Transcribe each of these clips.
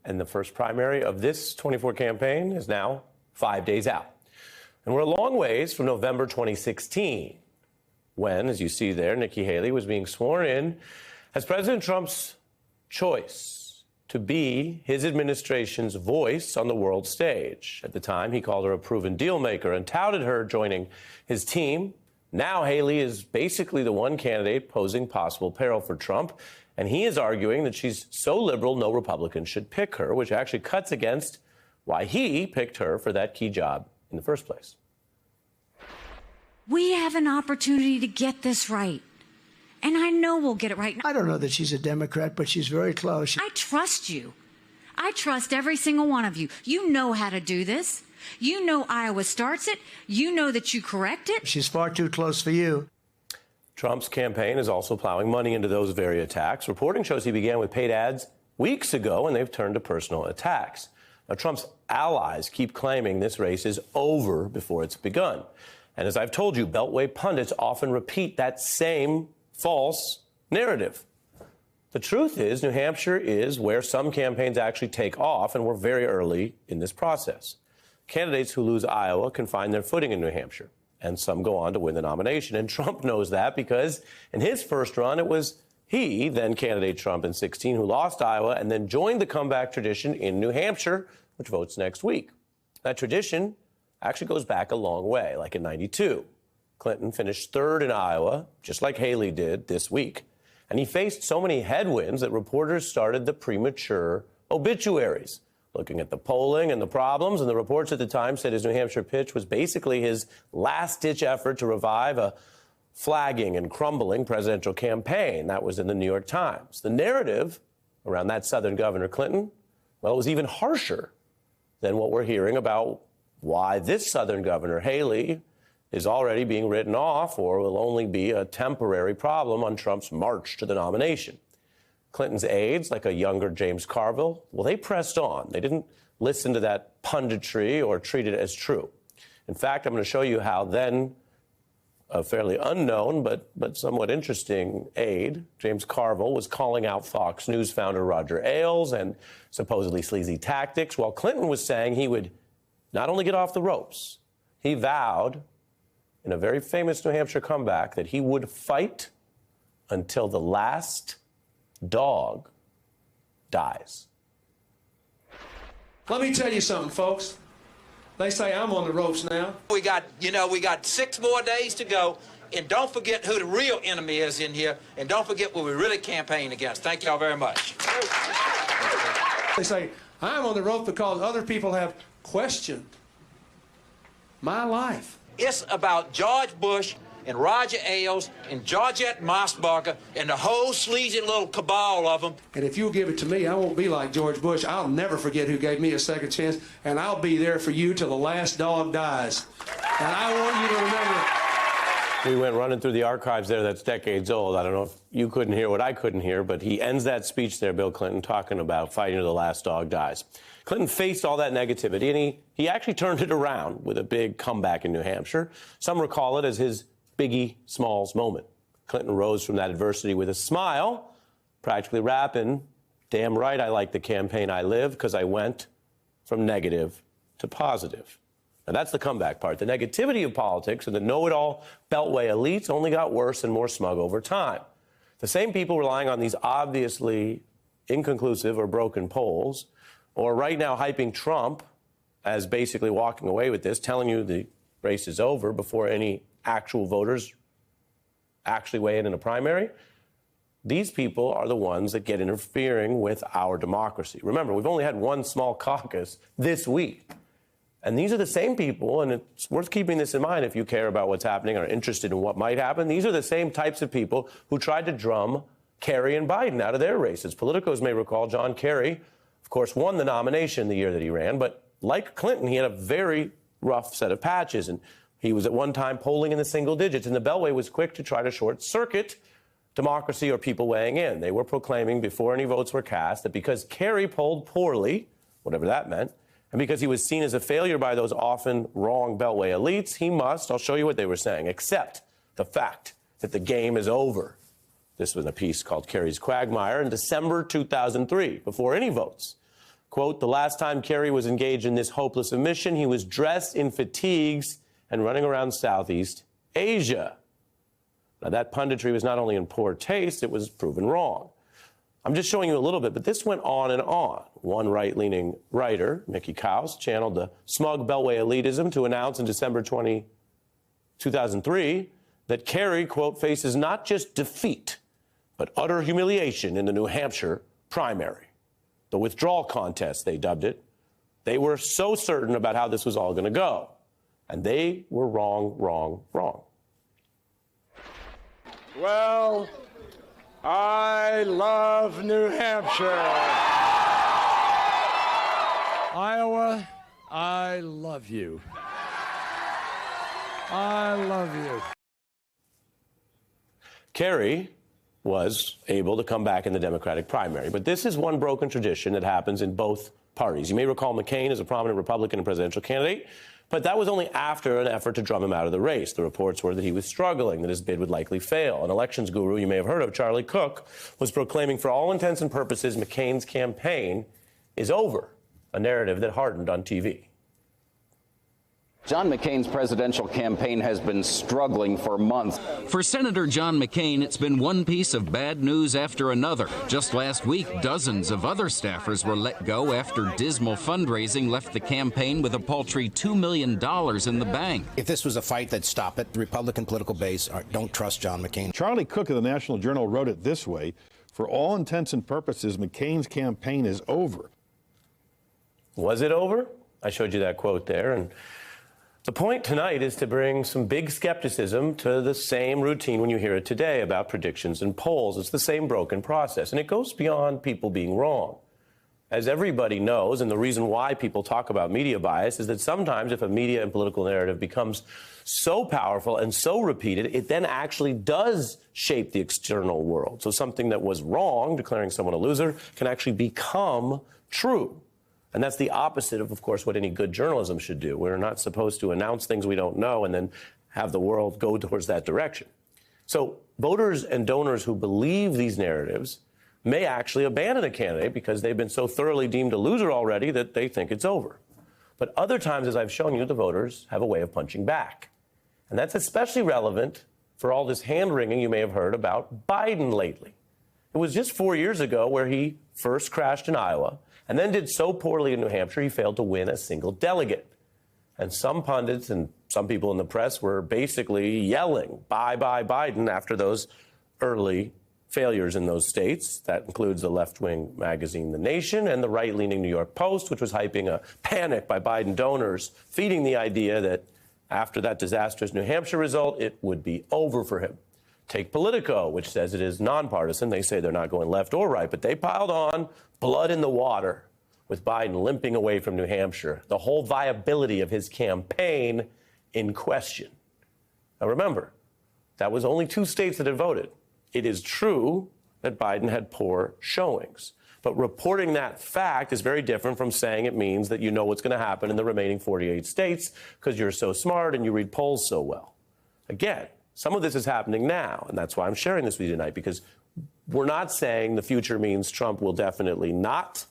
And the first primary of this 24 campaign is now 5 days out. And we're a long ways from November 2016, when, as you see there, Nikki Haley was being sworn in as President Trump's choice to be his administration's voice on the world stage. At the time, he called her a proven deal maker and touted her joining his team. Now Haley is basically the one candidate posing possible peril for Trump, and he is arguing that she's so liberal no Republican should pick her, which actually cuts against why he picked her for that key job in the first place. We have an opportunity to get this right. And I know we'll get it right. I don't know that she's a Democrat, but she's very close. I trust you. I trust every single one of you. You know how to do this. You know Iowa starts it. You know that you correct it. She's far too close for you. Trump's campaign is also plowing money into those very attacks. Reporting shows he began with paid ads weeks ago, and they've turned to personal attacks. Now, Trump's allies keep claiming this race is over before it's begun. And as I've told you, Beltway pundits often repeat that same false narrative. The truth is, New Hampshire is where some campaigns actually take off, and we're very early in this process. Candidates who lose Iowa can find their footing in New Hampshire, and some go on to win the nomination. And Trump knows that because in his first run, it was he, then candidate Trump in 16, who lost Iowa and then joined the comeback tradition in New Hampshire, which votes next week. That tradition actually goes back a long way, like in 92. Clinton finished third in Iowa, just like Haley did this week. And he faced so many headwinds that reporters started the premature obituaries, looking at the polling and the problems. And the reports at the time said his New Hampshire pitch was basically his last-ditch effort to revive a flagging and crumbling presidential campaign. That was in the New York Times. The narrative around that Southern Governor Clinton, well, it was even harsher than what we're hearing about why this Southern Governor, Haley, is already being written off or will only be a temporary problem on Trump's march to the nomination. Clinton's aides, like a younger James Carville, well, they pressed on. They didn't listen to that punditry or treat it as true. In fact, I'm going to show you how then a fairly unknown but somewhat interesting aide, James Carville, was calling out Fox News founder Roger Ailes and supposedly sleazy tactics, while Clinton was saying he would not only get off the ropes, he vowed in a very famous New Hampshire comeback that he would fight until the last dog dies. Let me tell you something, folks. They say I'm on the ropes now. We got 6 more days to go. And don't forget who the real enemy is in here. And don't forget what we really campaign against. Thank y'all very much. They say I'm on the rope because other people have questioned my life. It's about George Bush and Roger Ailes and Georgette Mossbacher and the whole sleazy little cabal of them. And if you'll give it to me, I won't be like George Bush. I'll never forget who gave me a second chance, and I'll be there for you till the last dog dies. And I want you to remember. We went running through the archives there that's decades old. I don't know if you couldn't hear what I couldn't hear, but he ends that speech there, Bill Clinton, talking about fighting till the last dog dies. Clinton faced all that negativity, and he actually turned it around with a big comeback in New Hampshire. Some recall it as his Biggie Smalls moment. Clinton rose from that adversity with a smile, practically rapping, "Damn right I like the campaign I live because I went from negative to positive." Now, that's the comeback part. The negativity of politics and the know-it-all Beltway elites only got worse and more smug over time. The same people relying on these obviously inconclusive or broken polls, or right now hyping Trump as basically walking away with this, telling you the race is over before any actual voters actually weigh in a primary, these people are the ones that get interfering with our democracy. Remember, we've only had one small caucus this week. And these are the same people, and it's worth keeping this in mind if you care about what's happening or are interested in what might happen. These are the same types of people who tried to drum Kerry and Biden out of their races. Politicos may recall John Kerry, of course, won the nomination the year that he ran, but like Clinton, he had a very rough set of patches, and he was at one time polling in the single digits, and the Beltway was quick to try to short-circuit democracy or people weighing in. They were proclaiming before any votes were cast that because Kerry polled poorly, whatever that meant, and because he was seen as a failure by those often wrong Beltway elites, he must, I'll show you what they were saying, accept the fact that the game is over. This was a piece called Kerry's Quagmire in December 2003, before any votes. Quote, the last time Kerry was engaged in this hopeless mission, he was dressed in fatigues and running around Southeast Asia. Now, that punditry was not only in poor taste, it was proven wrong. I'm just showing you a little bit, but this went on and on. One right-leaning writer, Mickey Kaus, channeled the smug Beltway elitism to announce in December 2003 that Kerry, quote, faces not just defeat, but utter humiliation in the New Hampshire primary. The withdrawal contest, they dubbed it. They were so certain about how this was all going to go. And they were wrong, wrong, wrong. Well, I love New Hampshire. Iowa, I love you. I love you. Kerry was able to come back in the Democratic primary. But this is one broken tradition that happens in both parties. You may recall McCain as a prominent Republican and presidential candidate, but that was only after an effort to drum him out of the race. The reports were that he was struggling, that his bid would likely fail. An elections guru you may have heard of, Charlie Cook, was proclaiming for all intents and purposes McCain's campaign is over, a narrative that hardened on TV. John McCain's presidential campaign has been struggling for months. For Senator John McCain, it's been one piece of bad news after another. Just last week, dozens of other staffers were let go after dismal fundraising left the campaign with a paltry $2 million in the bank. If this was a fight, they'd stop it. The Republican political base don't trust John McCain. Charlie Cook of the National Journal wrote it this way: for all intents and purposes, McCain's campaign is over. Was it over? I showed you that quote there. And the point tonight is to bring some big skepticism to the same routine when you hear it today about predictions and polls. It's the same broken process, and it goes beyond people being wrong. As everybody knows, and the reason why people talk about media bias is that sometimes if a media and political narrative becomes so powerful and so repeated, it then actually does shape the external world. So something that was wrong, declaring someone a loser, can actually become true. And that's the opposite of course, what any good journalism should do. We're not supposed to announce things we don't know and then have the world go towards that direction. So voters and donors who believe these narratives may actually abandon a candidate because they've been so thoroughly deemed a loser already that they think it's over. But other times, as I've shown you, the voters have a way of punching back. And that's especially relevant for all this hand-wringing you may have heard about Biden lately. It was just 4 years ago where he first crashed in Iowa and then did so poorly in New Hampshire he failed to win a single delegate. And some pundits and some people in the press were basically yelling, bye, bye, Biden, after those early failures in those states. That includes the left-wing magazine The Nation and the right-leaning New York Post, which was hyping a panic by Biden donors, feeding the idea that after that disastrous New Hampshire result, it would be over for him. Take Politico, which says it is nonpartisan. They say they're not going left or right, but they piled on blood in the water with Biden limping away from New Hampshire, the whole viability of his campaign in question. Now remember, that was only 2 states that had voted. It is true that Biden had poor showings, but reporting that fact is very different from saying it means that you know what's going to happen in the remaining 48 states because you're so smart and you read polls so well. Again, some of this is happening now, and that's why I'm sharing this with you tonight, because we're not saying the future means Trump will definitely not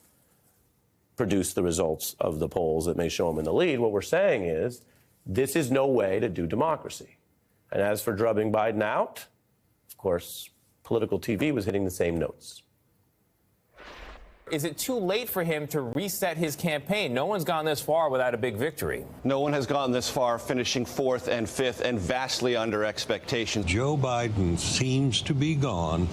produce the results of the polls that may show him in the lead. What we're saying is this is no way to do democracy. And as for drubbing Biden out, of course, political TV was hitting the same notes. Is it too late for him to reset his campaign? No one's gone this far without a big victory. No one has gone this far, finishing 4th and 5th and vastly under expectations. Joe Biden seems to be gone,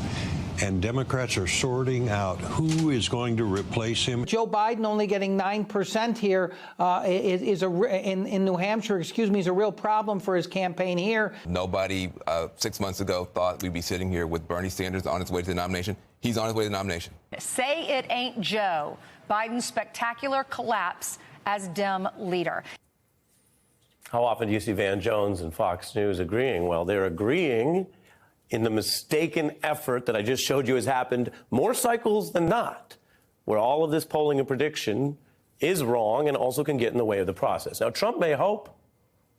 and Democrats are sorting out who is going to replace him. Joe Biden only getting 9% here in New Hampshire, is a real problem for his campaign here. Nobody 6 months ago thought we'd be sitting here with Bernie Sanders on his way to the nomination. He's on his way to the nomination. Say it ain't Joe. Biden's spectacular collapse as Dem leader. How often do you see Van Jones and Fox News agreeing? Well, they're agreeing in the mistaken effort that I just showed you has happened more cycles than not, where all of this polling and prediction is wrong and also can get in the way of the process. Now, Trump may hope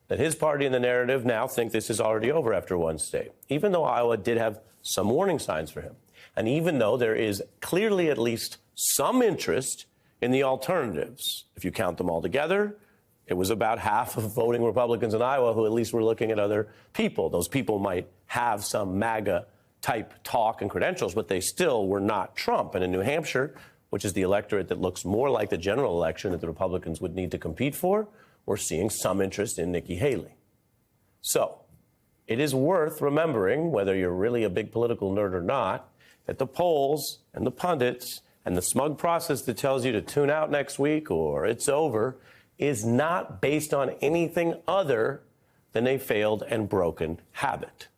that his party and the narrative now think this is already over after one state, even though Iowa did have some warning signs for him. And even though there is clearly at least some interest In the alternatives, if you count them all together, it was about half of voting Republicans in Iowa who at least were looking at other people. Those people might have some MAGA-type talk and credentials, but they still were not Trump. And in New Hampshire, which is the electorate that looks more like the general election that the Republicans would need to compete for, we're seeing some interest in Nikki Haley. So it is worth remembering, whether you're really a big political nerd or not, that the polls and the pundits and the smug process that tells you to tune out next week or it's over is not based on anything other than a failed and broken habit.